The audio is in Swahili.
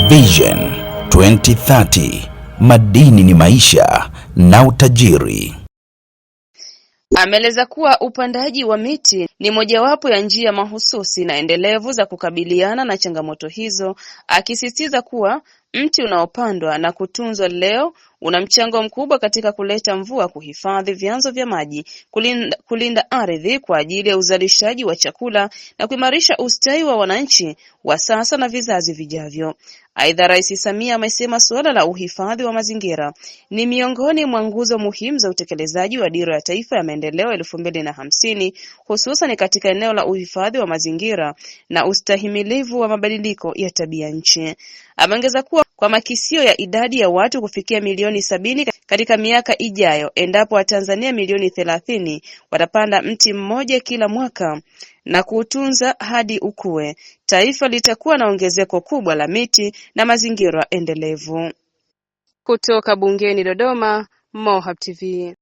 Vision 2030, madini ni maisha na utajiri. Ameeleza kuwa upandaji wa miti ni mojawapo ya njia mahususi na endelevu za kukabiliana na changamoto hizo, akisisitiza kuwa mti unaopandwa na kutunzwa leo una mchango mkubwa katika kuleta mvua, kuhifadhi vyanzo vya maji, kulinda ardhi kwa ajili ya uzalishaji wa chakula na kuimarisha ustawi wa wananchi wa sasa na vizazi vijavyo. Aidha, Rais Samia amesema suala la uhifadhi wa mazingira ni miongoni mwa nguzo muhimu za utekelezaji wa Dira ya Taifa ya Maendeleo 2050, hususan katika eneo la uhifadhi wa mazingira na ustahimilivu wa mabadiliko ya tabia nchi. Ameongeza kuwa kwa makisio ya idadi ya watu kufikia milioni 70 katika miaka ijayo, endapo Watanzania milioni 30 watapanda mti mmoja kila mwaka na kuutunza hadi ukue, taifa litakuwa na ongezeko kubwa la miti na mazingira endelevu. Kutoka bungeni Dodoma, Mohab TV.